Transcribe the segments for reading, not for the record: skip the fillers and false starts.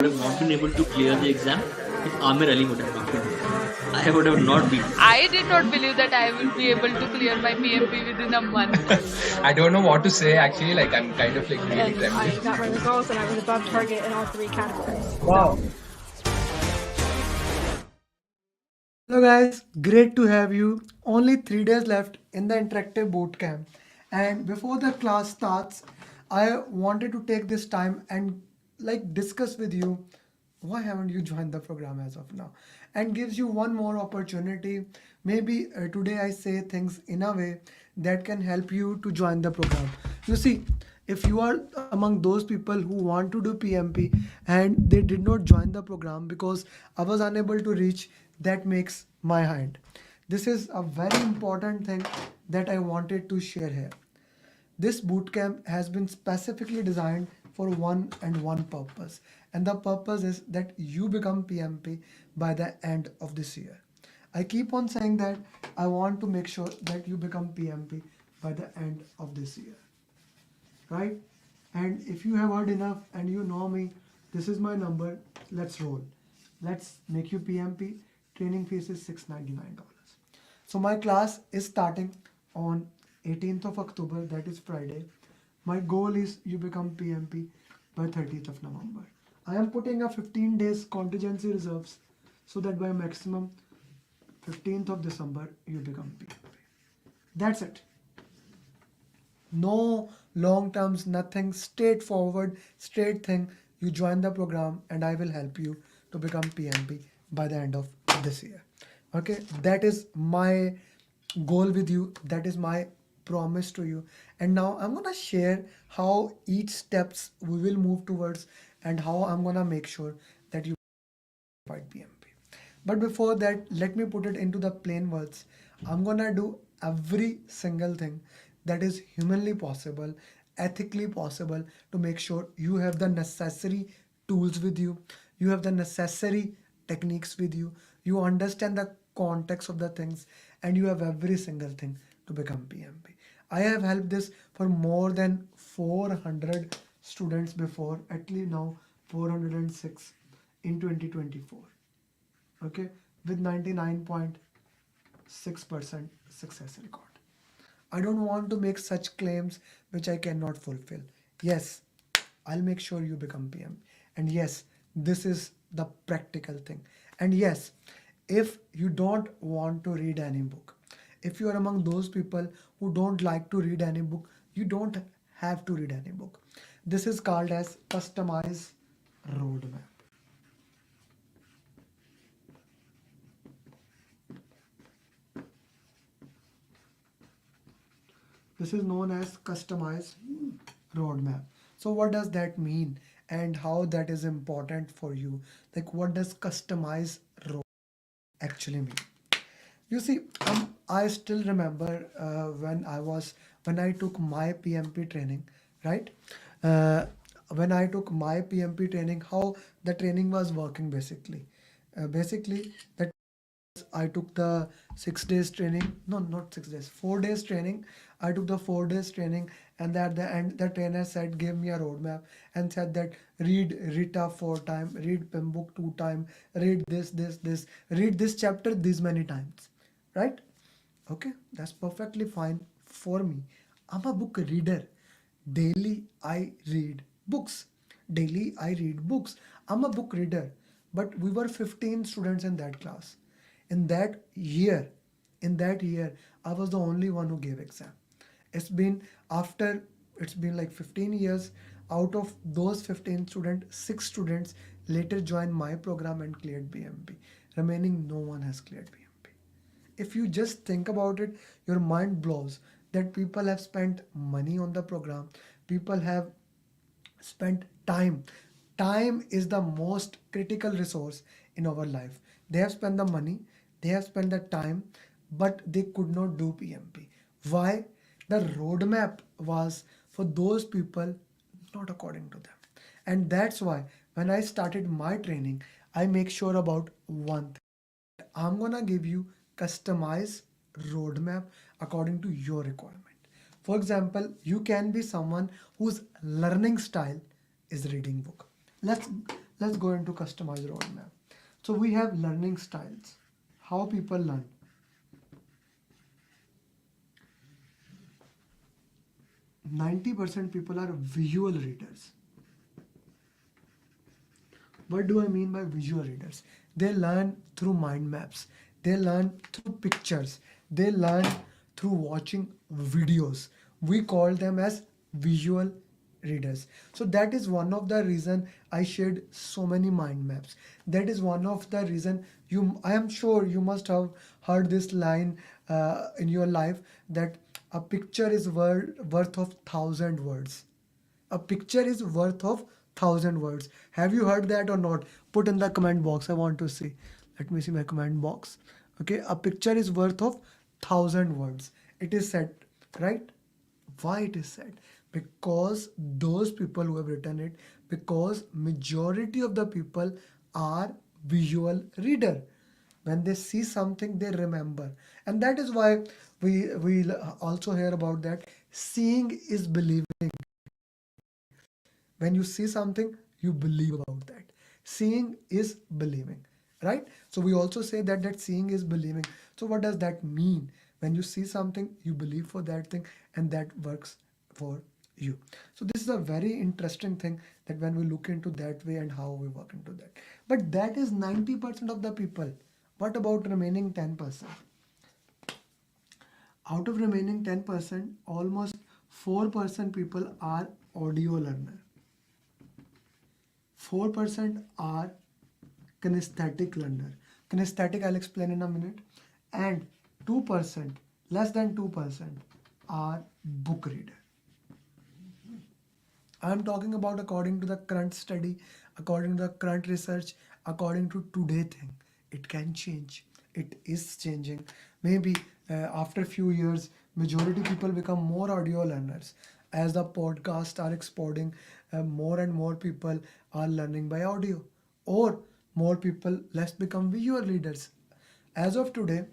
would have not been able to clear the exam if Amer Ali would have not been there. I would have not been. I did not believe that I would be able to clear my PMP within a month. I don't know what to say actually. Like I'm kind of like really And I trembling. got my results and I was above target in all 3 categories. Wow. Hello guys, great to have you. Only 3 days left in the interactive bootcamp. And before the class starts, I wanted to take this time and discuss with you why haven't you joined the program as of now, and gives you one more opportunity. Maybe today I say things in a way that can help you to join the program. You see, if you are among those people who want to do PMP and they did not join the program because I was unable to reach, that makes my hand. This is a very important thing that I wanted to share here. This bootcamp has been specifically designed for one and one purpose, and the purpose is that you become PMP by the end of this year. I keep on saying that I want to make sure that you become PMP by the end of this year, right? And if you have heard enough and you know me, this is my number. Let's roll. Let's make you PMP. Training fees is $699. So my class is starting on 18th of October, that is Friday. My goal is you become PMP by 30th of November. I am putting a 15 days contingency reserves so that by maximum 15th of December you become PMP. That's it. No long terms, nothing, straightforward, straight thing. You join the program and I will help you to become PMP by the end of this year. Okay, that is my goal with you. That is my promise to you. And now I'm gonna share how each steps we will move towards and how I'm gonna make sure that you fight PMP. But before that, let me put it into the plain words. I'm gonna do every single thing that is humanly possible, ethically possible, to make sure you have the necessary tools with you, you have the necessary techniques with you, you understand the context of the things, and you have every single thing to become PMP. I have helped this for more than 400 students before, at least now 406 in 2024. Okay, with 99.6% success record. I don't want to make such claims which I cannot fulfill. Yes, I'll make sure you become PM. And yes, this is the practical thing. And yes, if you don't want to read any book, if you are among those people who don't like to read any book, you don't have to read any book. This is called as customized roadmap. This is known as customized roadmap. So what does that mean and how that is important for you? Like, what does customized roadmap actually mean? You see, I still remember when I took my PMP training, right? When I took my PMP training, how the training was working basically. Basically, that I took the 6 days training. No, not 6 days, 4 days training. I took the 4 days training, and at the end, the trainer said, gave me a roadmap and said that read Rita 4 times, read PIM book 2 times, read this, read this chapter this many times, right? Okay, that's perfectly fine for me. I'm a book reader. Daily I read books. Daily I read books. I'm a book reader. But we were 15 students in that class. In that year, I was the only one who gave exam. It's been like 15 years. Out of those 15 students, 6 students later joined my program and cleared PMP. Remaining, no one has cleared PMP. If you just think about it, your mind blows that people have spent money on the program. People have spent time. Time is the most critical resource in our life. They have spent the money, they have spent the time, but they could not do PMP. Why? The roadmap was for those people, not according to them. And that's why when I started my training, I make sure about one thing. I'm gonna give you customized roadmap according to your requirement. For example, you can be someone whose learning style is reading book. let's go into customized roadmap. So we have learning styles, how people learn. 90% people are visual readers. What do I mean by visual readers? They learn through mind maps. They learn through pictures. They learn through watching videos. We call them as visual readers. So that is one of the reason I shared so many mind maps. That is one of the reason I am sure you must have heard this line in your life, that a picture is worth of 1,000 words. A picture is worth of 1,000 words. Have you heard that or not? Put in the comment box. I want to see. Let me see my comment box. Okay, a picture is worth of 1,000 words. It is said, right? Why it is said? Because those people who have written it, because majority of the people are visual reader. When they see something, they remember, and that is why we also hear about that seeing is believing. When you see something, you believe about that. Seeing is believing, right? So we also say that seeing is believing. So what does that mean? When you see something, you believe for that thing, and that works for you. So this is a very interesting thing, that when we look into that way and how we work into that. But that is 90% of the people. What about remaining 10%? Out of remaining 10%, almost 4% people are audio learner. 4% are kinesthetic learner. Kinesthetic I'll explain in a minute. And 2%, less than 2%, are book reader. I'm talking about according to the current study, according to the current research, according to today thing. It can change. It is changing. Maybe after a few years, majority people become more audio learners. As the podcasts are exploding, more and more people are learning by audio. Or more people, let's become visual readers. As of today,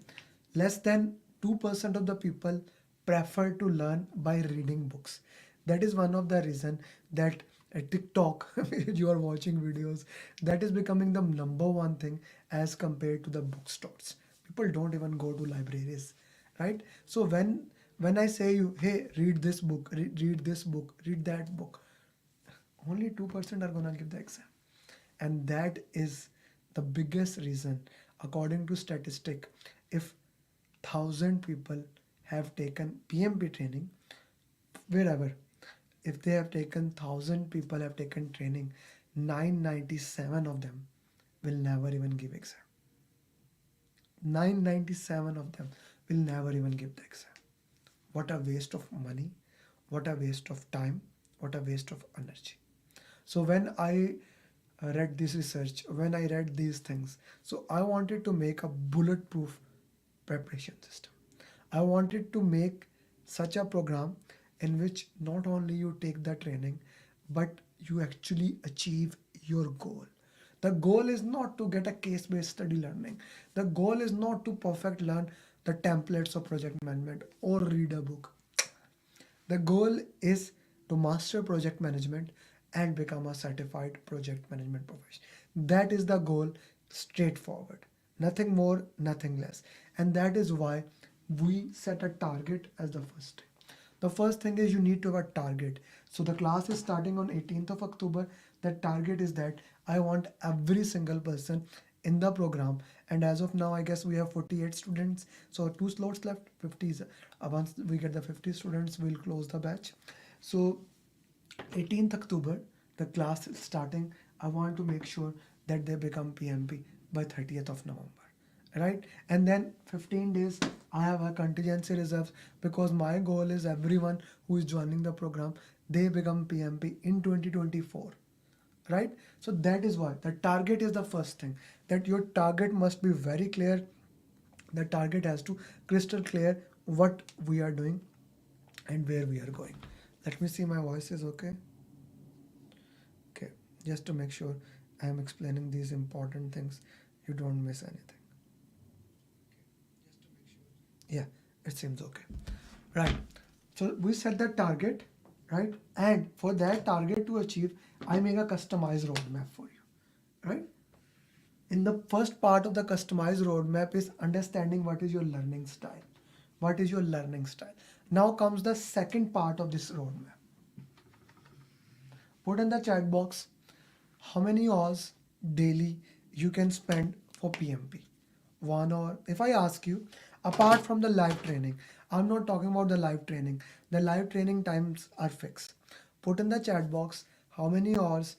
less than 2% of the people prefer to learn by reading books. That is one of the reason that TikTok, you are watching videos, that is becoming the number one thing as compared to the bookstores. People don't even go to libraries, right? So when I say you, hey, read this book, read this book, read that book, only 2% are gonna give the exam. And that is the biggest reason, according to statistic. If 1,000 people have taken PMP training, wherever, if they have taken 1,000 people have taken training, 997 of them will never even give exam. 997 of them will never even give the exam. What a waste of money, what a waste of time, what a waste of energy. So when I read this research, when I read these things, so I wanted to make a bulletproof preparation system. I wanted to make such a program in which not only you take the training, but you actually achieve your goal. The goal is not to get a case-based study learning. The goal is not to perfect learn the templates of project management or read a book. The goal is to master project management and become a certified project management professional. That is the goal, straightforward. Nothing more, nothing less. And that is why we set a target as the first thing. The first thing is you need to have a target. So the class is starting on 18th of October. The target is that I want every single person in the program, and as of now I guess we have 48 students, so 2 slots left. 50 is once we get the 50 students, we'll close the batch. So 18th October the class is starting. I want to make sure that they become PMP by 30th of November, right? And then 15 days I have a contingency reserves, because my goal is everyone who is joining the program, they become PMP in 2024, right? So that is why the target is the first thing, that your target must be very clear. The target has to crystal clear what we are doing and where we are going. Let me see my voice is okay. Okay, just to make sure I am explaining these important things, you don't miss anything. Yeah, it seems okay, right? So we set that target, right? And for that target to achieve, I make a customized roadmap for you. in the first part of the customized roadmap is understanding what is your learning style. What is your learning style? Now comes the second part of this roadmap. Put in the chat box how many hours daily you can spend for PMP. 1 hour. If I ask you, apart from the live training, I'm not talking about the live training. The live training times are fixed. Put in the chat box how many hours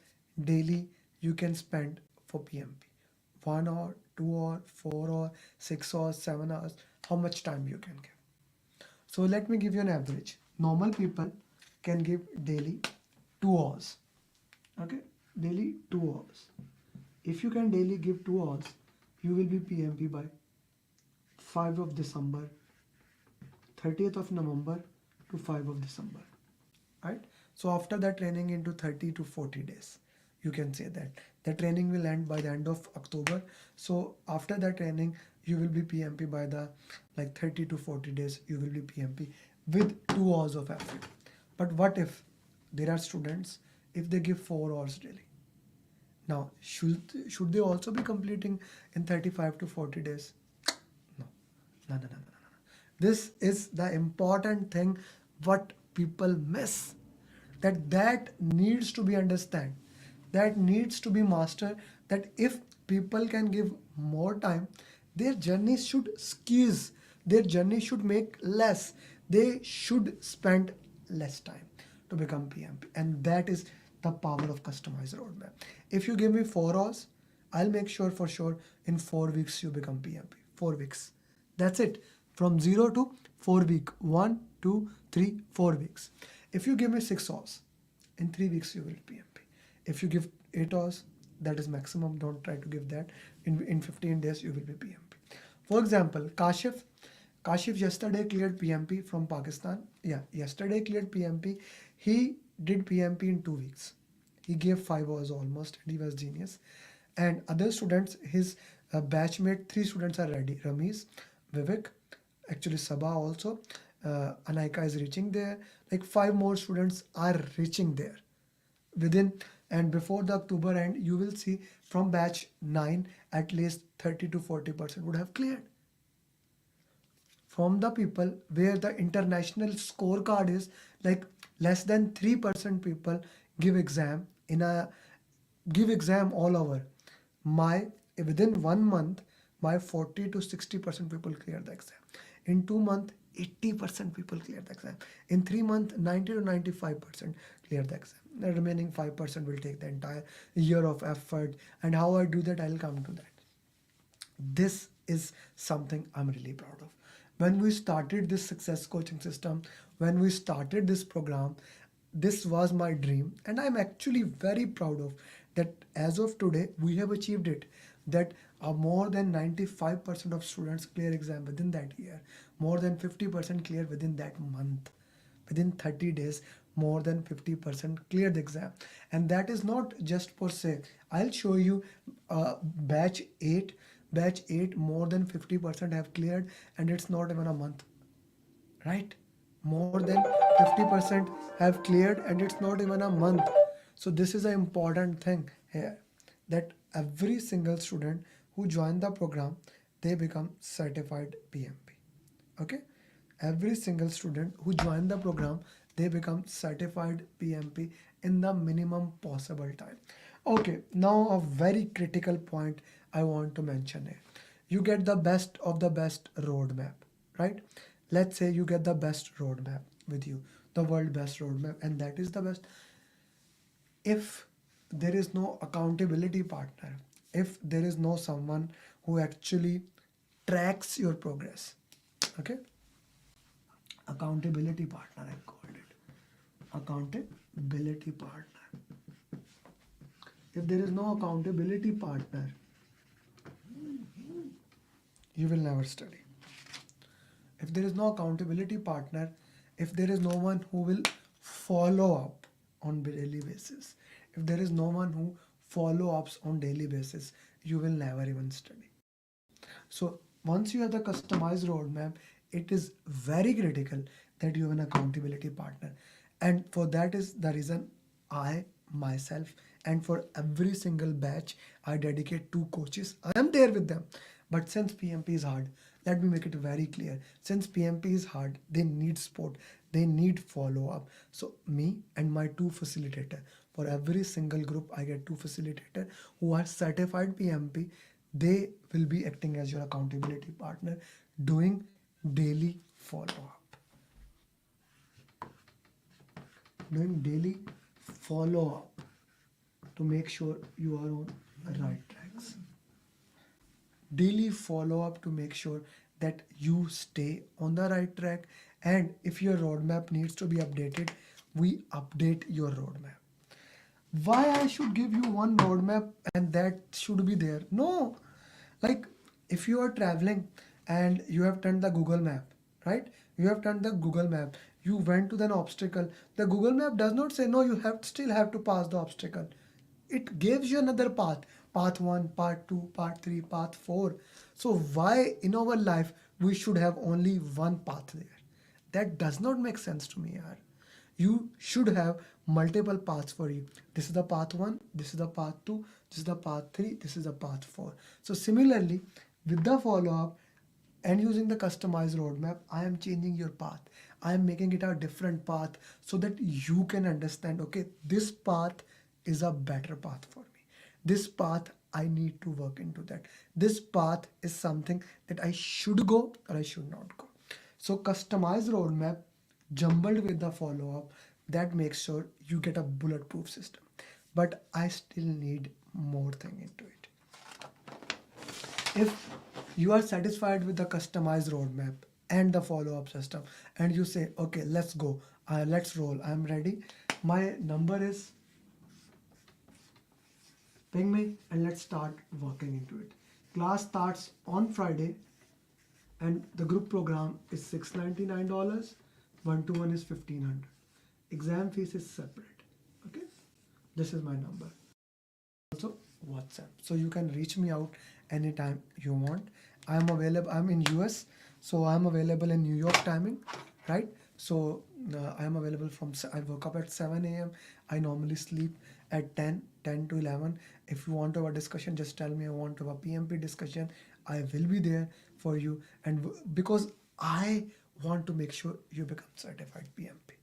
daily you can spend for PMP. 1 hour, 2 hour, 4 hour, 6 hours, 7 hours. How much time you can give? So let me give you an average. Normal people can give daily 2 hours. Okay, daily 2 hours. If you can daily give 2 hours, you will be PMP by 5 of December, 30th of November to 5 of December. Right? So after that training into 30 to 40 days, you can say that. The training will end by the end of October. So after that training, you will be PMP by the like 30 to 40 days, you will be PMP with 2 hours of effort. But what if there are students, if they give 4 hours daily? Now, should they also be completing in 35 to 40 days? No. No. This is the important thing what people miss. That needs to be understand. That needs to be mastered. That if people can give more time, their journey should squeeze. Their journey should make less. They should spend less time to become PMP. And that is the power of customized roadmap. If you give me 4 hours, I'll make sure for sure in 4 weeks you become PMP. 4 weeks. That's it. From 0 to 4 week. 1, 2, 3, 4 weeks. If you give me 6 hours, in 3 weeks you will PMP. If you give 8 hours, that is maximum. Don't try to give that. In 15 days you will be PMP. For example, Kashif yesterday cleared PMP from Pakistan. Yeah, yesterday cleared PMP. He did PMP in 2 weeks. He gave 5 hours almost, and he was genius. And other students, his batchmate, 3 students are ready. Ramesh, Vivek, actually Sabah also. Anaika is reaching there. Like 5 more students are reaching there. Within and before the October end, you will see from batch 9, at least 30 to 40% would have cleared. From the people where the international scorecard is like less than 3% people give exam all over. Within 1 month, my 40 to 60% people clear the exam. In 2 months, 80% people clear the exam. In 3 months, 90 to 95% clear the exam. The remaining 5% will take the entire year of effort. And how I do that, I'll come to that. This is something I'm really proud of. When we started this success coaching system, when we started this program, this was my dream, and I'm actually very proud of that. As of today, we have achieved it, that more than 95% of students clear exam within that year, more than 50% clear within that month. Within 30 days, more than 50% cleared the exam. And that is not just per se. I'll show you batch 8, more than 50% have cleared, and it's not even a month, right? More than 50% have cleared, and it's not even a month. So this is an important thing here, that every single student who join the program, they become certified PMP. Okay, every single student who join the program, they become certified PMP in the minimum possible time. Okay, now a very critical point I want to mention here. You get the best of the best roadmap, right? Let's say you get the best roadmap with you, the world best roadmap, and that is the best. If there is no accountability partner, if there is no someone who actually tracks your progress, okay? Accountability partner, I called it. Accountability partner. If there is no accountability partner, you will never study. If there is no accountability partner, if there is no one who will follow up on daily basis, if there is no one who follow ups on daily basis, you will never even study. So once you have the customized roadmap, it is very critical that you have an accountability partner. And for that is the reason I myself and for every single batch I dedicate 2 coaches. I am there with them. But since PMP is hard, let me make it very clear. Since PMP is hard, they need support, they need follow-up. So me and my 2 facilitator, for every single group I get 2 facilitator who are certified PMP. They will be acting as your accountability partner, doing daily follow-up. Doing daily follow-up to make sure you are on the right tracks. Daily follow-up to make sure that you stay on the right track. And if your roadmap needs to be updated, we update your roadmap. Why I should give you one roadmap and that should be there? No, like if you are traveling and you have turned the Google map, right? You have turned the Google map, you went to an obstacle. The Google map does not say no, you have still have to pass the obstacle. It gives you another path, path 1, part 2, part 3, path 4. So why in our life we should have only one path there? That does not make sense to me, yaar. You should have multiple paths for you. This is the path 1, this is the path 2, this is the path 3, this is the path 4. So similarly, with the follow-up and using the customized roadmap, I am changing your path. I am making it a different path so that you can understand, okay, this path is a better path for me. This path, I need to work into that. This path is something that I should go or I should not go. So customized roadmap jumbled with the follow-up, that makes sure you get a bulletproof system. But I still need more thing into it. If you are satisfied with the customized roadmap and the follow-up system and you say, okay, let's go, let's roll, I'm ready. My number is, ping me and let's start working into it. Class starts on Friday and the group program is $699. One-to-one is $1,500. Exam fees is separate. Okay, this is my number. Also WhatsApp, so you can reach me out anytime you want. I'm available. I'm in US, so I'm available in New York timing, right? So I'm available from. I woke up at 7 a.m. I normally sleep at 10 to 11. If you want to have a discussion, just tell me I want to have a PMP discussion. I will be there for you, and because I want to make sure you become certified PMP,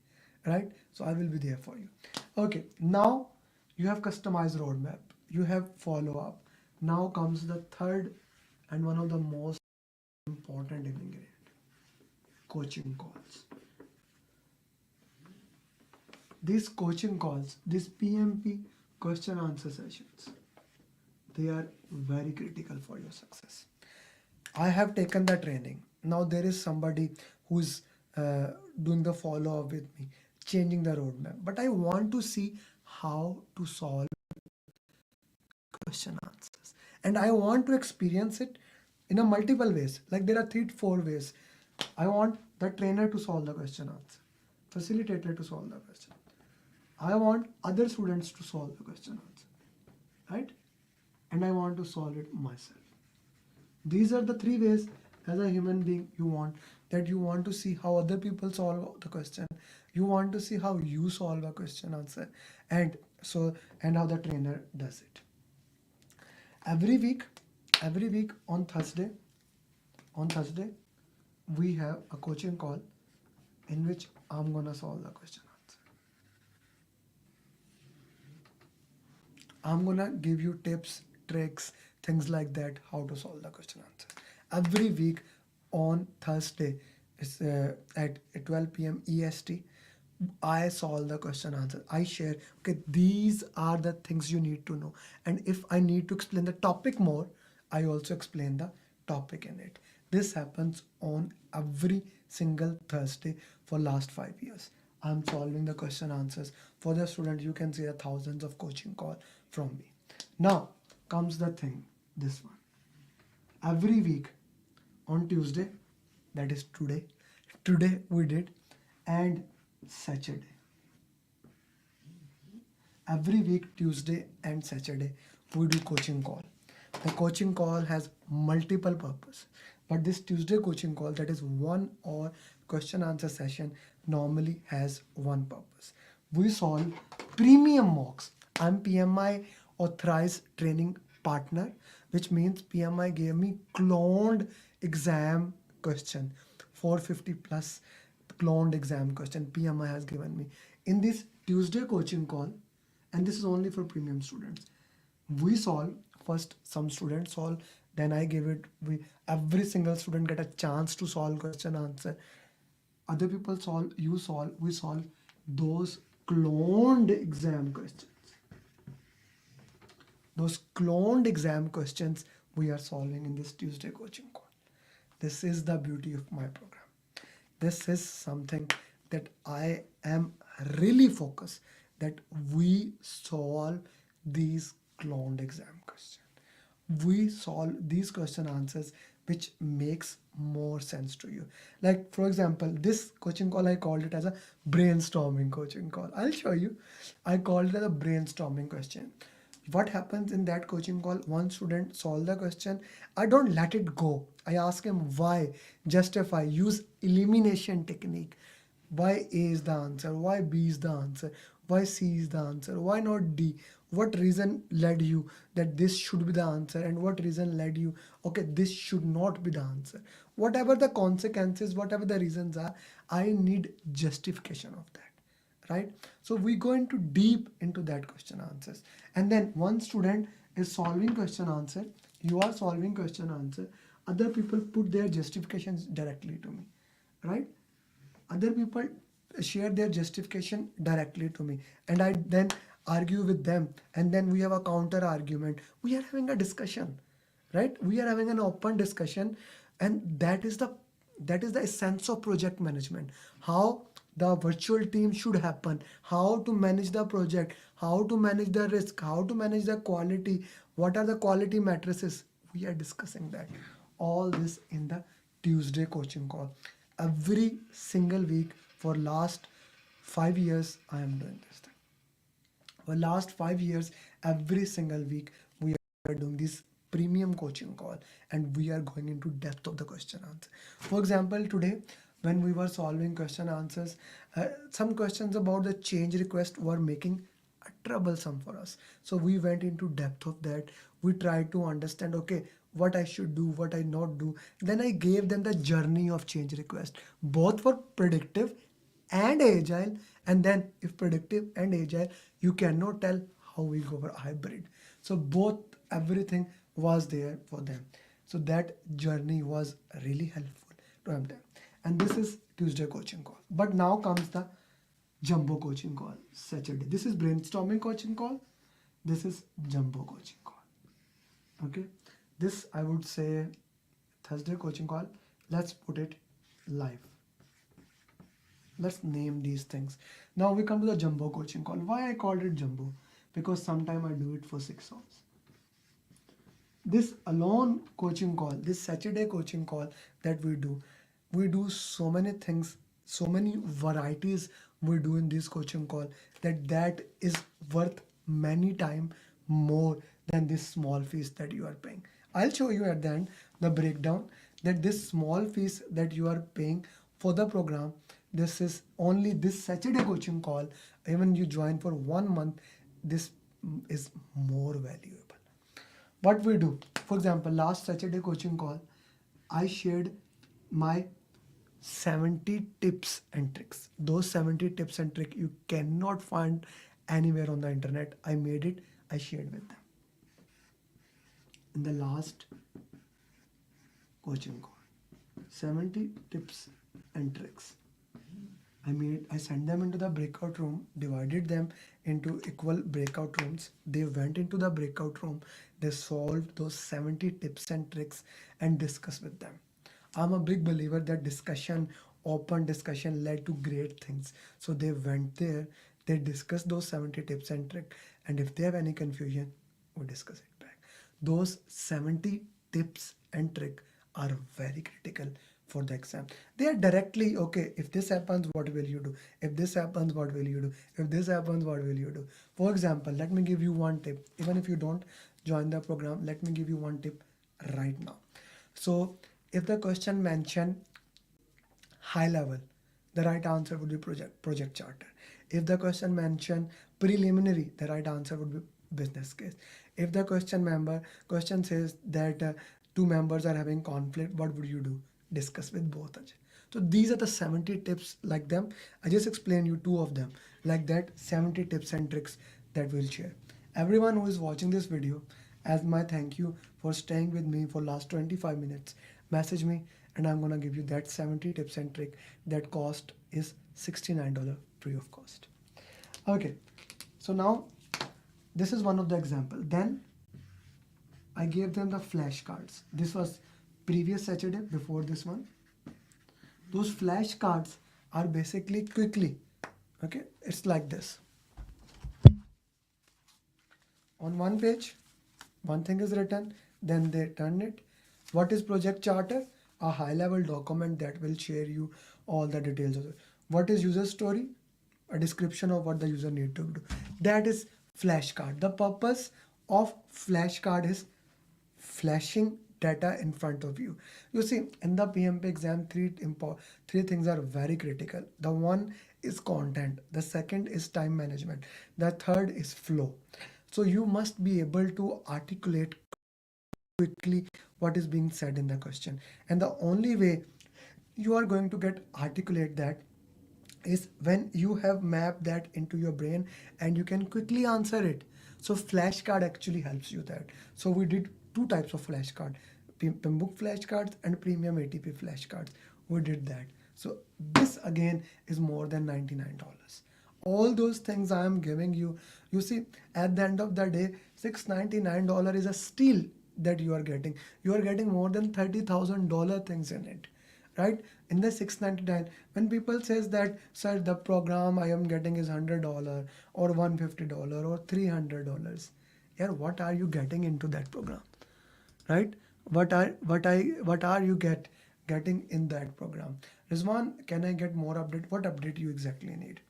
right? So I will be there for you. Okay, now you have customized roadmap, you have follow-up. Now comes the third and one of the most important ingredient, coaching calls. These coaching calls, these PMP question answer sessions, they are very critical for your success. I have taken the training. Now there is somebody who's doing the follow-up with me, changing the roadmap. But I want to see how to solve question answers. And I want to experience it in a multiple ways. Like there are 3 to 4 ways. I want the trainer to solve the question answer, facilitator to solve the question. I want other students to solve the question answer, right? And I want to solve it myself. These are the 3 ways as a human being you want, that you want to see how other people solve the question. You want to see how you solve a question answer, and how the trainer does it. Every week on Thursday, we have a coaching call in which I'm gonna solve the question answer. I'm gonna give you tips, tricks, things like that, how to solve the question answer. Every week on Thursday, it's at 12 p.m. EST, I solve the question answer. I share, okay, these are the things you need to know. And if I need to explain the topic more, I also explain the topic in it. This happens on every single Thursday for last 5 years. I'm solving the question answers for the student. You can see the thousands of coaching calls from me. Now comes the thing, this one. Every week on Tuesday, that is today we did, and Saturday. Every week, Tuesday and Saturday, we do coaching call. The coaching call has multiple purpose, but this Tuesday coaching call, that is 1 hour question answer session, normally has one purpose. We solve premium mocks. I'm PMI authorized training partner, which means PMI gave me cloned exam question, 450 plus cloned exam question PMI has given me. In this Tuesday coaching call, and this is only for premium students, we solve first, some students solve, then I give it, we every single student get a chance to solve question answer, other people solve, you solve, we solve those cloned exam questions. Those cloned exam questions we are solving in this Tuesday coaching call. This is the beauty of my program. This is something that I am really focused that we solve these cloned exam questions. We solve these question answers which makes more sense to you. Like for example, this coaching call, I called it as a brainstorming coaching call. I'll show you. I called it as a brainstorming question. What happens in that coaching call? One student solve the question. I don't let it go. I ask him why, justify, use elimination technique. Why A is the answer? Why B is the answer? Why C is the answer? Why not D? What reason led you that this should be the answer, and what reason led you, okay, this should not be the answer? Whatever the consequences, whatever the reasons are, I need justification of that. Right? So we go into deep into that question answers. And then one student is solving question answer, you are solving question answer, other people put their justifications directly to me, right? Other people share their justification directly to me, and I then argue with them, and then we have a counter argument, we are having a discussion, right? We are having an open discussion, and that is the essence of project management. How the virtual team should happen, how to manage the project, how to manage the risk, how to manage the quality, what are the quality matrices. We are discussing that, all this in the Tuesday coaching call. Every single week for last 5 years I am doing this thing. For last 5 years, every single week we are doing this premium coaching call, and we are going into depth of the question answer. For example, today when we were solving question answers, some questions about the change request were making troublesome for us. So we went into depth of that. We tried to understand, okay, what I should do, what I not do. Then I gave them the journey of change request, both for predictive and agile. And then if predictive and agile, you cannot tell how we go for hybrid. So both, everything was there for them. So that journey was really helpful to them. And this is Tuesday coaching call. But now comes the jumbo coaching call, Saturday. This is brainstorming coaching call. This is jumbo coaching call. Okay. This I would say Thursday coaching call. Let's put it live. Let's name these things. Now we come to the jumbo coaching call. Why I called it jumbo? Because sometime I do it for 6 hours. This alone coaching call, this Saturday coaching call that we do so many things, so many varieties we do in this coaching call, that is worth many time more than this small fees that you are paying. I'll show you at the end the breakdown that this small fees that you are paying for the program, this is only this Saturday coaching call. Even you join for 1 month, this is more valuable. What we do, for example, last Saturday coaching call, I shared my 70 tips and tricks. Those 70 tips and tricks you cannot find anywhere on the internet. I made it, I shared with them in the last coaching call. 70 tips and tricks. I sent them into the breakout room, divided them into equal breakout rooms. They went into the breakout room, they solved those 70 tips and tricks and discussed with them. I'm a big believer that discussion, open discussion led to great things. So they went there, they discussed those 70 tips and tricks, and if they have any confusion, we discuss it back. Those 70 tips and tricks are very critical for the exam. They are directly, okay, if this happens, what will you do? If this happens, what will you do? If this happens, what will you do? For example, let me give you one tip. Even if you don't join the program, let me give you one tip right now. So if the question mentioned high level, the right answer would be project charter. If the question mentioned preliminary, the right answer would be business case. If the question says that two members are having conflict, what would you do? Discuss with both. So these are the 70 tips like them. I just explained you two of them. Like that, 70 tips and tricks that we'll share. Everyone who is watching this video, as my thank you for staying with me for last 25 minutes, message me and I'm gonna give you that 70 tips and trick. That cost is $69 free of cost. Okay, so now this is one of the example. Then I gave them the flashcards. This was previous Saturday before this one. Those flashcards are basically quickly, okay, it's like this. On one page, one thing is written, then they turn it. What is project charter? A high level document that will share you all the details of it. What is user story? A description of what the user need to do. That is flashcard. The purpose of flashcard is flashing data in front of you. You see, in the PMP exam, three things are very critical. The one is content, the second is time management, the third is flow. So you must be able to articulate quickly what is being said in the question, and the only way you are going to get articulate that is when you have mapped that into your brain and you can quickly answer it. So flashcard actually helps you that. So we did two types of flashcard, book flashcards and premium ATP flashcards. We did that. So this again is more than $99. All those things I am giving you, you see, at the end of the day, $699 is a steal that you are getting. You are getting more than $30,000 things in it, right? In the $699, when people says that, sir, the program I am getting is $100 or $150 or $300, yeah, what are you getting into that program, right? What are you getting in that program? Rizwan, can I get more update? What update you exactly need?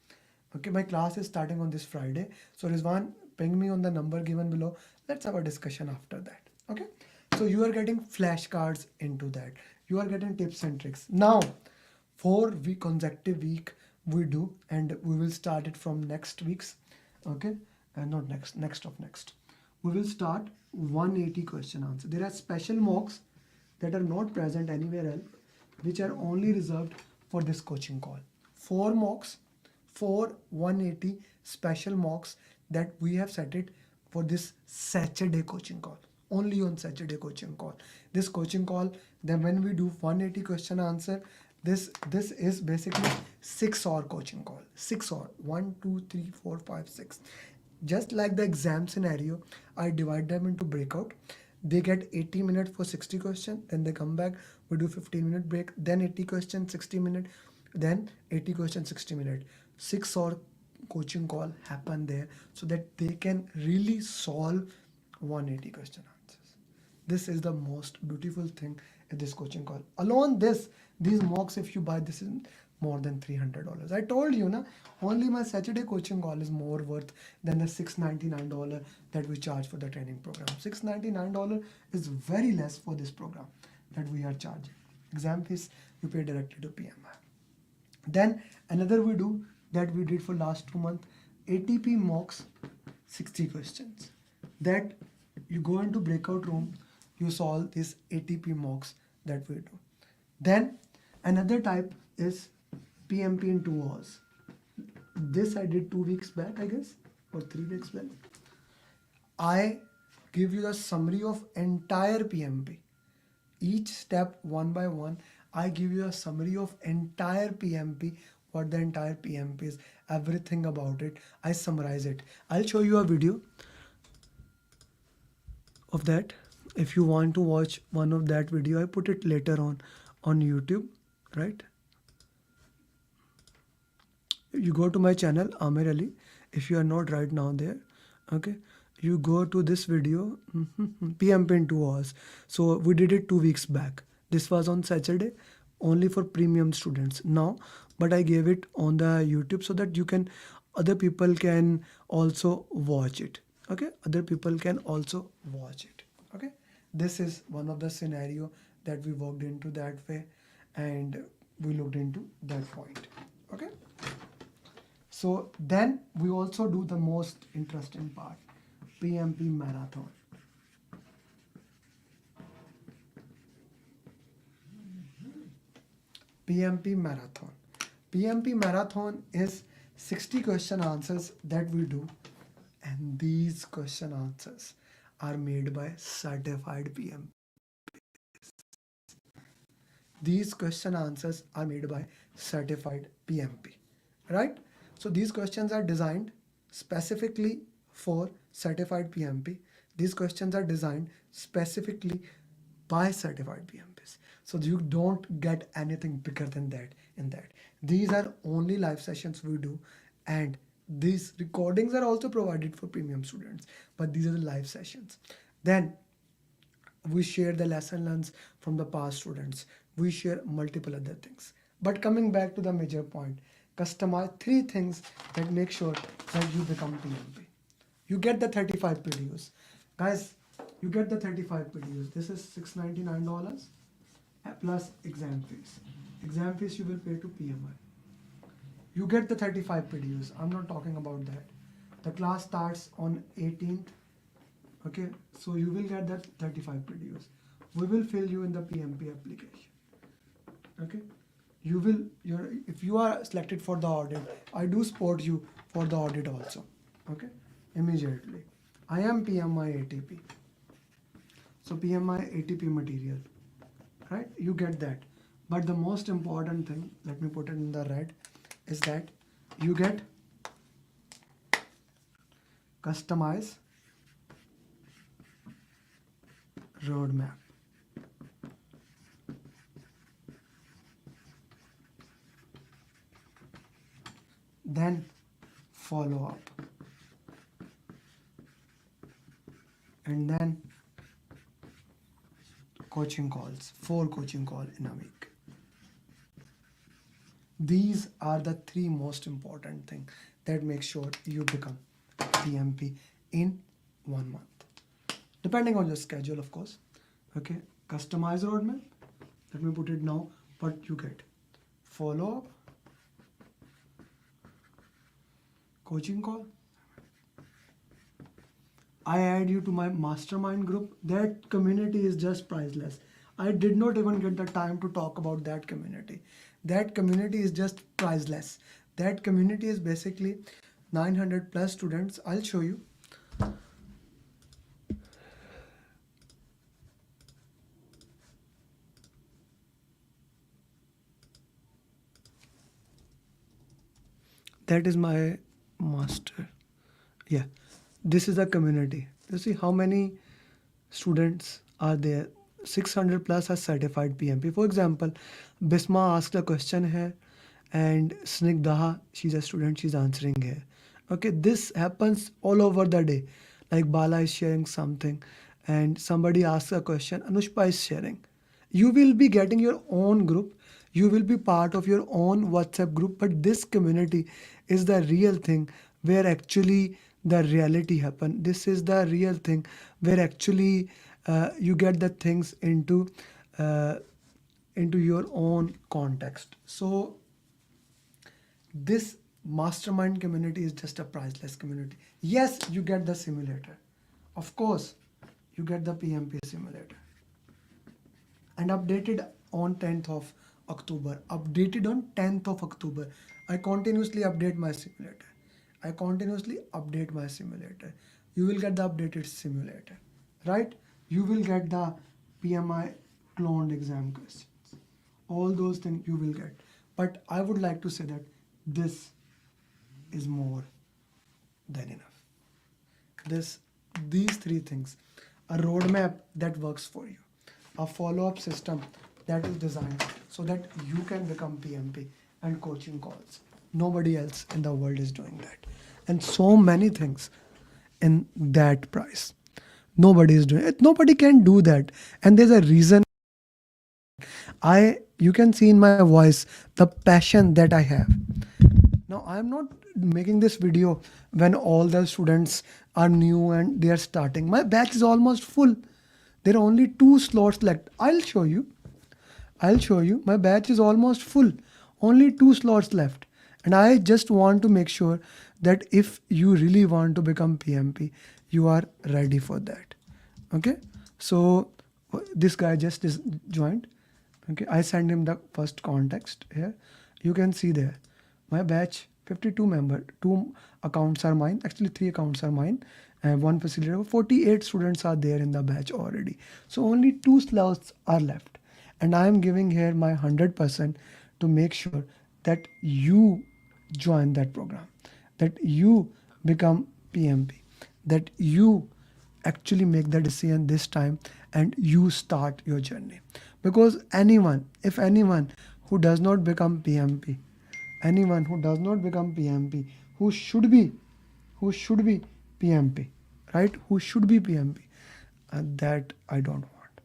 Okay, my class is starting on this Friday. So Rizwan, ping me on the number given below. Let's have a discussion after that. Okay, so you are getting flashcards into that. You are getting tips and tricks. Now, 4 week consecutive week we do, and we will start it from next week's. Okay, and not next of next. We will start 180 question answer. There are special mocks that are not present anywhere else, which are only reserved for this coaching call. 4 mocks, 4 180 special mocks that we have set it for this Saturday coaching call. Only on Saturday coaching call. This coaching call, then when we do 180 question answer, this is basically 6-hour coaching call. 6 hour, 1 2 3 4 5 6. Just like the exam scenario, I divide them into breakout. They get 80 minutes for 60 questions, then they come back, we do 15-minute break, then 80 questions, 60 minutes, then 80 questions, 60 minutes. 6-hour coaching call happen there so that they can really solve 180 question answers. This is the most beautiful thing at this coaching call. Alone these mocks, if you buy, this is more than $300. I told you, na, only my Saturday coaching call is more worth than the $699 that we charge for the training program. $699 is very less for this program that we are charging. Exam fees you pay directly to PMI. Then another we do that we did for last 2 months, ATP mocks 60 questions. That you go into breakout room, you solve these ATP mocks that we do. Then another type is PMP in 2 hours. This I did 2 weeks back, I guess, or 3 weeks back. I give you the summary of entire PMP. Each step one by one, I give you a summary of entire PMP, what the entire PMP is, everything about it. I summarize it. I'll show you a video of that. If you want to watch one of that video, I put it later on YouTube, right? You go to my channel, Amer Ali. If you are not right now there, okay, you go to this video, PMP in 2 hours. So we did it 2 weeks back. This was on Saturday, only for premium students now, but I gave it on the YouTube so that other people can also watch it. Okay, other people can also watch it. Okay, this is one of the scenario that we worked into that way, and we looked into that point. Okay. So then we also do the most interesting part, PMP marathon. PMP marathon. PMP marathon is 60 question answers that we do, and these question answers are made by certified PMP. These question answers are made by certified PMP, right? So these questions are designed specifically for certified PMP. These questions are designed specifically by certified PMPs. So you don't get anything bigger than that in that. These are only live sessions we do, and these recordings are also provided for premium students, but these are the live sessions. Then we share the lesson learns from the past students. We share multiple other things. But coming back to the major point, customize 3 things that make sure that you become PMP. You get the 35 PDUs. Guys, you get the 35 PDUs. This is $699 plus exam fees. Exam fees you will pay to PMI. You get the 35 PDUs. I'm not talking about that. The class starts on 18th. Okay, so you will get that 35 PDUs. We will fill you in the PMP application. Okay, if you are selected for the audit, I do support you for the audit also. Okay, immediately. I am PMI ATP. So PMI ATP material, right? You get that. But the most important thing, let me put it in the red, is that you get customize roadmap. Then follow up. And then coaching calls, 4 coaching calls in a week. These are the 3 most important things that make sure you become PMP in 1 month. Depending on your schedule, of course. Okay, customize roadmap. Let me put it now. What you get: follow up, coaching call. I add you to my mastermind group. That community is just priceless. I did not even get the time to talk about that community. That community is just priceless. That community is basically 900 plus students. I'll show you. That is my master. Yeah, this is a community. You see how many students are there? 600 plus are certified PMP. For example, Bisma asked a question here, and Snigdha, she's a student, she's answering here. Okay, this happens all over the day. Like Bala is sharing something, and somebody asks a question, Anushpa is sharing. You will be getting your own group. You will be part of your own WhatsApp group, but this community is the real thing where actually the reality happen. This is the real thing where actually you get the things into your own context. So this mastermind community is just a priceless community. Yes, you get the simulator. Of course, you get the PMP simulator. And updated on 10th of October. Updated on 10th of October. I continuously update my simulator. I continuously update my simulator. You will get the updated simulator, right? You will get the PMI cloned exam questions. All those things you will get. But I would like to say that this is more than enough. These 3 things: a roadmap that works for you, a follow-up system that is designed so that you can become PMP, and coaching calls. Nobody else in the world is doing that. And so many things in that price. Nobody is doing it. Nobody can do that. And there's a reason. You can see in my voice the passion that I have. Now, I'm not making this video when all the students are new and they are starting. My batch is almost full. There are only 2 slots left. I'll show you. My batch is almost full. Only 2 slots left. And I just want to make sure that if you really want to become PMP, you are ready for that. Okay. So this guy just is joined. Okay. I send him the first context here. You can see there, my batch 52 member, 2 accounts are mine. Actually 3 accounts are mine and 1 facilitator. 48 students are there in the batch already. So only 2 slots are left. And I am giving here my 100% to make sure that you join that program, that you become PMP, that you actually make the decision this time and you start your journey. Because if anyone who does not become PMP, anyone who does not become PMP, who should be PMP, right? Who should be PMP, that I don't want,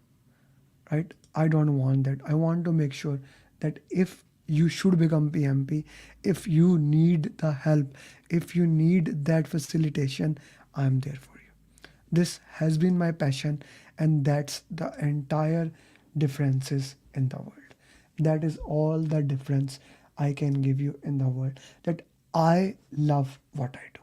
right? I don't want that. I want to make sure that if you should become PMP, if you need the help, if you need that facilitation, I'm there for you. This has been my passion, and that's the entire differences in the world. That is all the difference I can give you in the world. That I love what I do.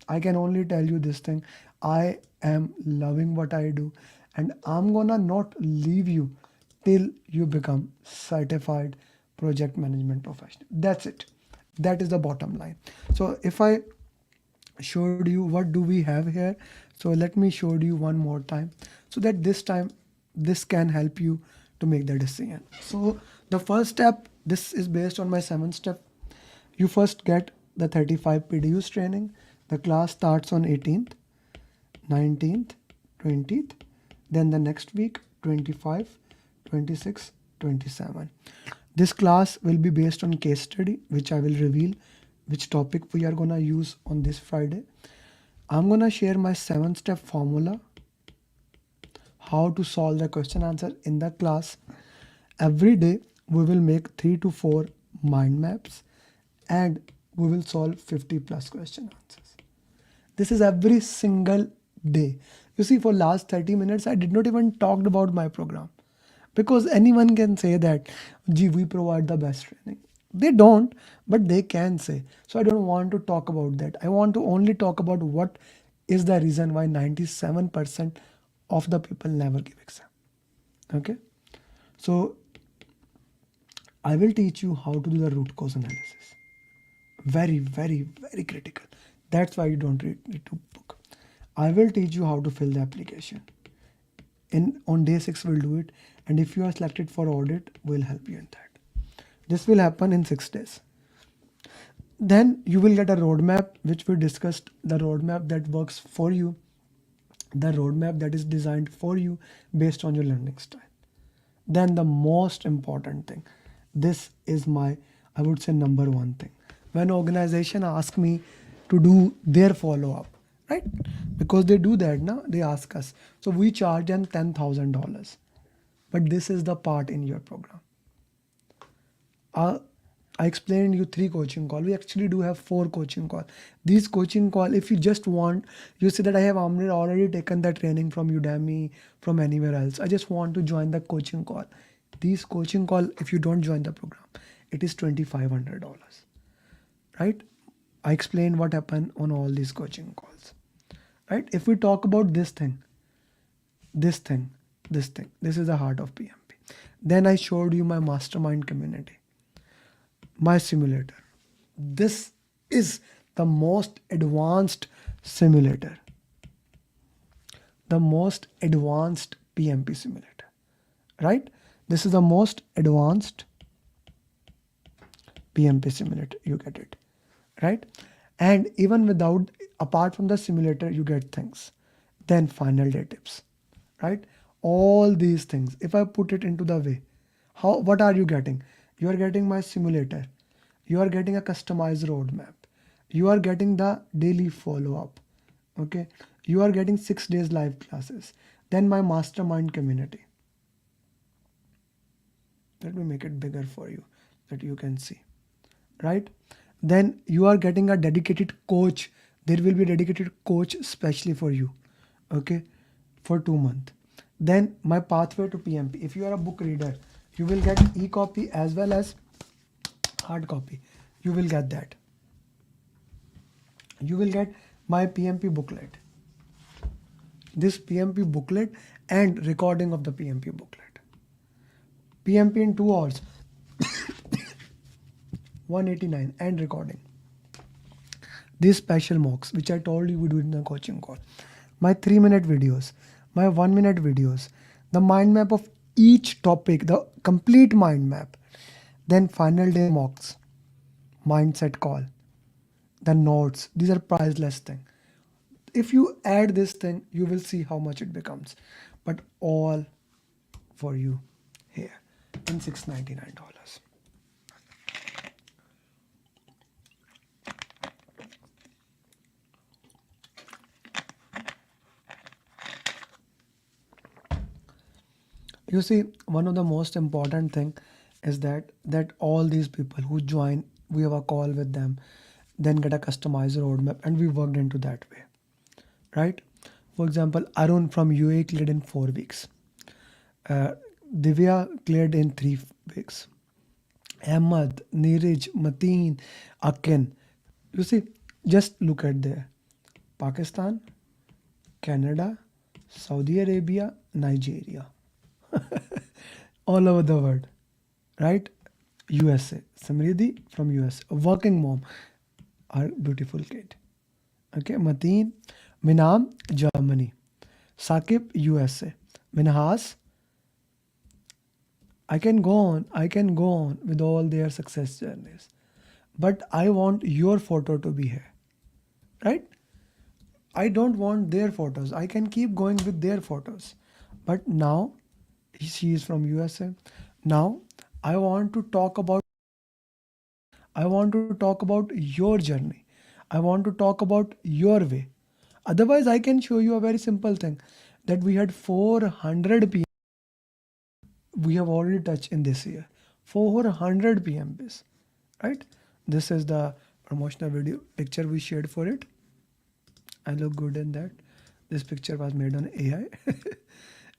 I can only tell you this thing. I am loving what I do, and I'm gonna not leave you till you become certified project management professional. That's it. That is the bottom line. So if I showed you what do we have here, so let me show you one more time so that this time this can help you to make the decision. So the first step, this is based on my 7th step. You first get the 35 PDUs training. The class starts on 18th, 19th, 20th, then the next week 25, 26, 27. This class will be based on case study, which I will reveal which topic we are gonna use on this Friday. I'm gonna share my 7-step formula, how to solve the question answer in the class. Every day we will make 3 to 4 mind maps and we will solve 50 plus question answers. This is every single day. You see, for last 30 minutes, I did not even talk about my program, because anyone can say that, gee, we provide the best training. They don't, but they can say. So I don't want to talk about that. I want to only talk about what is the reason why 97% of the people never give exam. Okay. So I will teach you how to do the root cause analysis. Very, very, very critical. That's why you don't read to book. I will teach you how to fill the application. On day 6 we'll do it, and if you are selected for audit, we'll help you in that. This will happen in 6 days. Then you will get a roadmap, which we discussed, the roadmap that works for you, the roadmap that is designed for you based on your learning style. Then the most important thing, this is my, I would say, number 1 thing. When organization ask me to do their follow-up, right? Because they do that now, they ask us. So we charge them $10,000. But this is the part in your program. I explained you 3 coaching call. We actually do have 4 coaching call. These coaching call, if you just want, you say that I have already taken that training from Udemy, from anywhere else. I just want to join the coaching call. These coaching call, if you don't join the program, it is $2,500, right? I explained what happened on all these coaching calls, right? If we talk about this is the heart of PMP. Then I showed you my mastermind community, my simulator. This is the most advanced simulator, the most advanced PMP simulator, right? This is the most advanced PMP simulator. You get it, right? And even apart from the simulator, you get things. Then final day tips, right? All these things, if I put it into the way, what are you getting? You are getting my simulator. You are getting a customized roadmap. You are getting the daily follow-up. Okay. You are getting 6 days live classes. Then my mastermind community. Let me make it bigger for you that you can see, right? Then you are getting a dedicated coach. There will be a dedicated coach especially for you, okay, for 2 months. Then my pathway to PMP. If you are a book reader, you will get e-copy as well as hard copy. you will get that. You will get my PMP booklet. This PMP booklet and recording of the PMP booklet. PMP in 2 hours. 189 and recording. These special mocks, which I told you we do in the coaching call. My 3-minute videos, my 1-minute videos, the mind map of each topic, the complete mind map. Then final day mocks, mindset call, the notes. These are priceless things. If you add this thing, you will see how much it becomes. But all for you here in $699. You see, one of the most important thing is that all these people who join, we have a call with them, then get a customized roadmap, and we worked into that way, right? For example, Arun from UAE cleared in 4 weeks. Divya cleared in 3 weeks. Ahmad, Neeraj, Mateen, Akin. You see, just look at there. Pakistan, Canada, Saudi Arabia, Nigeria. All over the world, right? USA. Samriddhi from US. A working mom. Our beautiful kid. Okay, Mateen, Minam, Germany. Sakib, USA. Minhas. I can go on with all their success journeys. But I want your photo to be here, right? I don't want their photos. I can keep going with their photos. But now, she is from USA. Now, I want to talk about your journey. I want to talk about your way. Otherwise, I can show you a very simple thing that we had 400 PMPs. We have already touched in this year. 400 PMPs, right? This is the promotional video picture we shared for it. I look good in that. This picture was made on AI.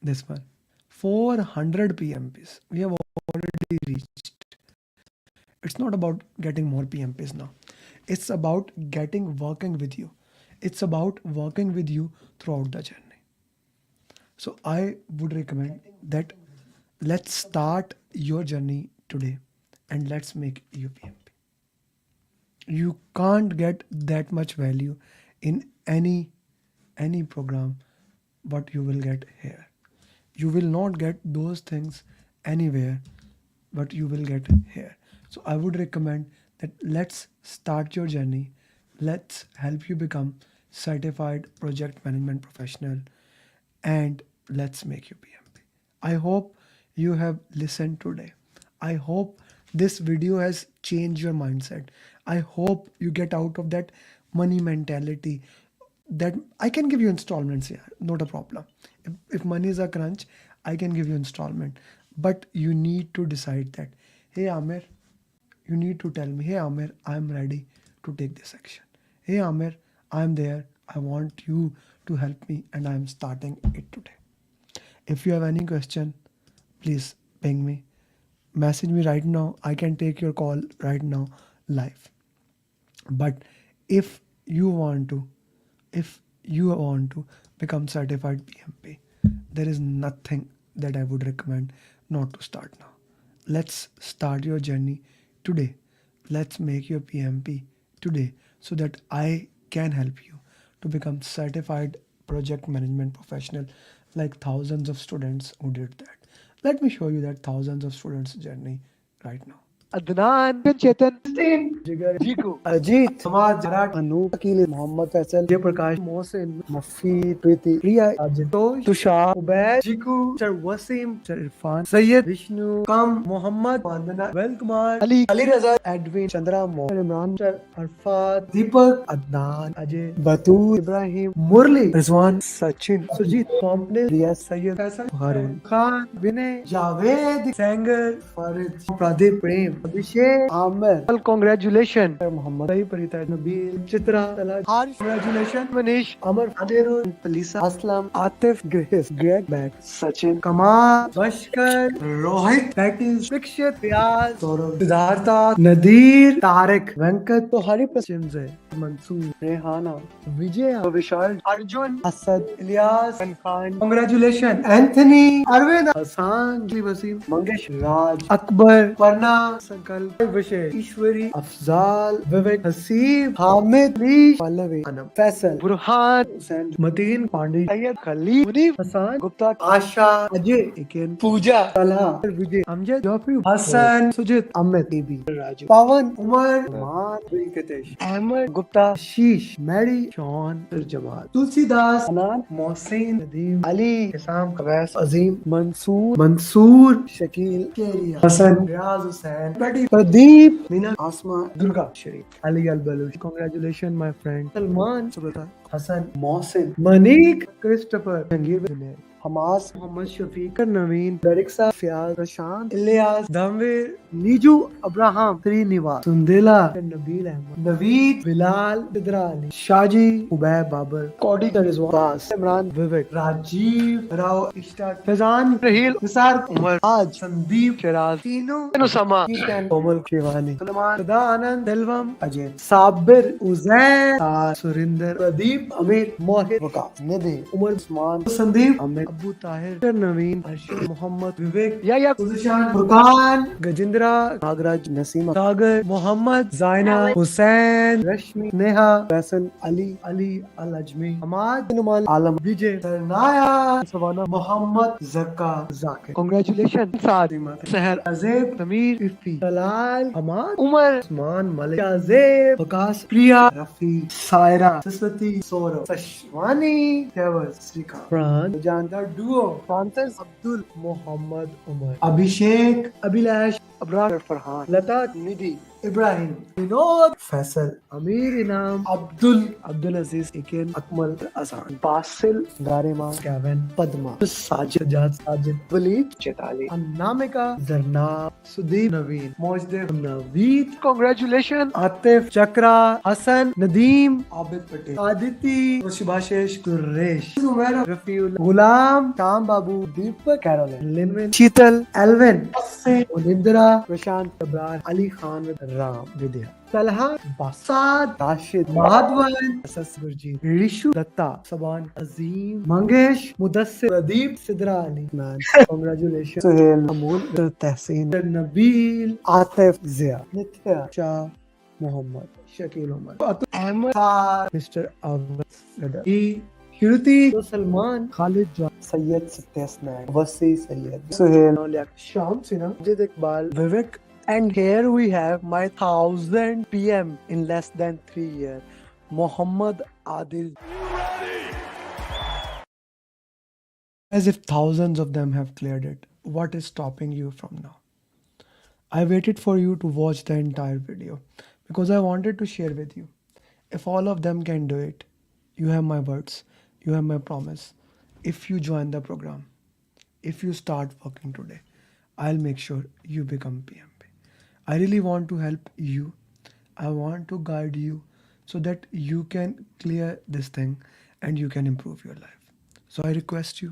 This one. 400 PMPs. We have already reached. It's not about getting more PMPs now. It's about working with you. It's about working with you throughout the journey. So I would recommend that let's start your journey today and let's make you PMP. You can't get that much value in any program what you will get here. You will not get those things anywhere, but you will get here. So I would recommend that let's start your journey. Let's help you become certified project management professional and let's make you PMP. I hope you have listened today. I hope this video has changed your mindset. I hope you get out of that money mentality. That I can give you installments here, not a problem. If money is a crunch, I can give you installment. But you need to decide that, hey Amer, you need to tell me, hey Amer, I'm ready to take this action. Hey Amer, I'm there. I want you to help me and I'm starting it today. If you have any question, please ping me. Message me right now. I can take your call right now live. But if you want to become certified PMP, there is nothing that I would recommend not to start now. Let's start your journey today. Let's make your PMP today so that I can help you to become certified project management professional like thousands of students who did that. Let me show you that thousands of students journey right now. Adnan, Chetan, Jigar, Jiku, Ajit, Samad, Jarat, Anu, Akil, Mohammad Faisal, Jayaprakash, Mohsin, Mafi, Priti, Priya, Ajitosh, Tushar, Ubaid, Jiku, Sir Wasim, Sir Irfan, Sayyid, Vishnu, Kam, Muhammad, Vandana, Velkumar, Ali, Ali Raza, Edwin, Chandra, Mohan, Imran, Sir Arfat, Deepak, Adnan, Ajay, Batu, Ibrahim, Murli, Rizwan, Sachin, Sujit, Pompne, Riyaz, Sayyid, Faisal, Harun, Khan, Vinay, Javed, Sanger, Farid, Pradeep, Prem, Abhishek, Amer. Well, congratulations. Muhammad. Sahi Parita, Nabil, Chitra, Talaj, Harish. Congratulations. Manish, Amar, Adirul, Palisa, Aslam, Atif, Grace, Greg, Matt, Sachin, Kamal, Bashkar, Rohit, that is Vikshit, Vyas, Saurabh, Siddhartha, Nadir, Tarek, Venkat, तो हरी पसंद है मंसूर रेहाना विजय विशाल Arjun Asad Ilyas Khan congratulation Anthony Arvind Hasan Wasim Mangesh राज अकबर परना संकल्प विषय ईश्वरी अफजाल विवेक हसीब हामिद रीश पल्लवी अनम फैसल बुरहान हुसैन मतीन पांडे सैयद खलील मुनीफ हसन गुप्ता आशा अजय इकेन पूजा तलहा विजय अमजद जॉफी हसन सुजित Amit TB Raju पवन उमर मान वेंकटेश अहमद गुप्ता शीश Mary Shawn Jamal Tulsidas अनान Mohsin Nadeem Ali Hisam कवैस Azeem Mansoor Shakeel Keria Hasan Riyaz Hussain Pradeep Meena Asma Durga Sharif Ali Al Baloch congratulation my friend Salman Subata Hasan Mohsin Manik Christopher Jangir Junaid Hamas Mohammad Shafiq Naveen दरिक्सा Fayaz Prashant Ilyas Dhamveer Niju Abraham Srinivas Sundela Nabeel Ahmed Naveed Bilal Bidra Ali Shaji Ubaid Babar Kaudi Rizwas Imran Vivek Rajeev Rao Ishtiaq Faizan Raheel Nisar Umar आज संदीप शराज तीनों नुसमा कोमल शिवानी सलमान सदा आनंद दिलवम अजय साबिर उजैर सुरिंदर प्रदीप अमीर मोहित वकास निधि उमर उस्मान संदीप अमित अबू ताहिर नवीन अर्शद मोहम्मद विवेक या सुशांत फुरकान गजेंद्रा नागराज नसीमा सागर मोहम्मद जायना हुसैन रश्मि नेहा फैसल अली अली अल अजमी हमाद नुमान आलम विजय सरनाया सवाना मोहम्मद जक्का जाकिर कांग्रेचुलेशन सादिमा सहर अजेब समीर इफ्ती तलाल हमाद उमर उस्मान मलिक अजेब वकास प्रिया रफी सायरा सरस्वती सौरभ सशवानी फैवज श्रीकांत प्राण जानदार डुओ फ्रांसिस अब्दुल मोहम्मद उमर अभिषेक अभिलाष अबरार फरहान लता निधि इब्राहिम विनोद फैसल अमीर इनाम अब्दुल अजीज इकेन अकमल अजान बासिल गारिमा कैवन पद्मा साजिद वलीद चेताली अनामिका जरना सुदीप नवीन मोजदेव नवीद कांग्रेचुलेशन आतिफ चक्रा हसन नदीम आबिद पटेल आदिति सुभाषेश कुरेश उमर रफीउल गुलाम शाम बाबू दीपक कैरोलिन लिमिन शीतल एल्विन इंदिरा प्रशांत अब्रार अली खान राम विद्या सलहा बासाद राशिद माधवन गुरजीत ऋषु दत्ता सबान अजीम मंगेश मुदस्सिर प्रदीप सिद्रा अली मैन कांग्रेचुलेशन सुहेल अमूल तहसीन नबील आतिफ जिया नित्या शाह मोहम्मद शकील उमर अहमद मिस्टर अवध हिरुति सलमान खालिद सैयद सत्यास्नान वसी सैयद सुहेल शाम सिन्हा जिद इकबाल विवेक. And here we have my 1000 PM in less than 3 years, Muhammad Adil. As if thousands of them have cleared it. What is stopping you from now? I waited for you to watch the entire video because I wanted to share with you. If all of them can do it, you have my words, you have my promise. If you join the program, if you start working today, I'll make sure you become PMP. I really want to help you. I want to guide you so that you can clear this thing and you can improve your life. So I request you,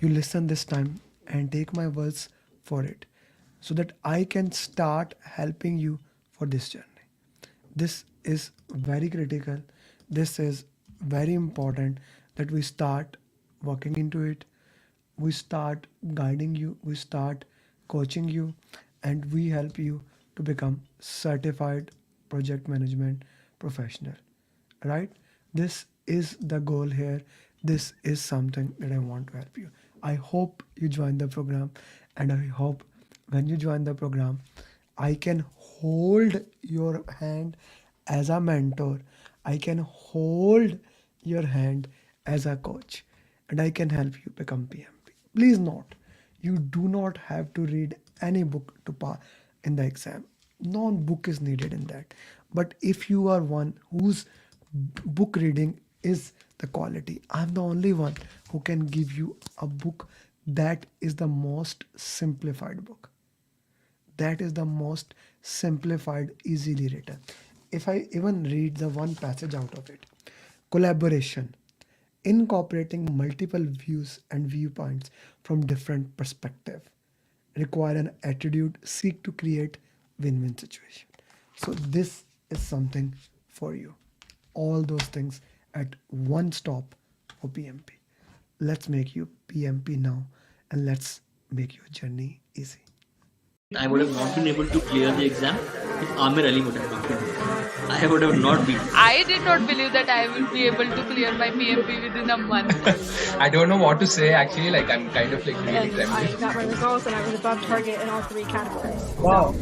you listen this time and take my words for it so that I can start helping you for this journey. This is very critical. This is very important that we start working into it. We start guiding you. We start coaching you. And we help you to become certified project management professional, right? This is the goal here. This is something that I want to help you. I hope you join the program, and I hope when you join the program, I can hold your hand as a mentor. I can hold your hand as a coach, and I can help you become PMP. Please note, you do not have to read any book to pass in the exam. No book is needed in that. But if you are one whose book reading is the quality, I'm the only one who can give you a book that is the most simplified book. that is the most simplified, easily written. If I even read the one passage out of it, collaboration, incorporating multiple views and viewpoints from different perspectives, require an attitude, seek to create win-win situation. So this is something for you. All those things at one stop for PMP. Let's make you PMP now, and let's make your journey easy. I would have not been able to clear the exam if Amer Ali would have not been there. I would have not been. I did not believe that I will be able to clear my PMP within a month. I don't know what to say actually. Like I'm kind of like really And I trembling. got my results and I was above target in all three categories. Wow.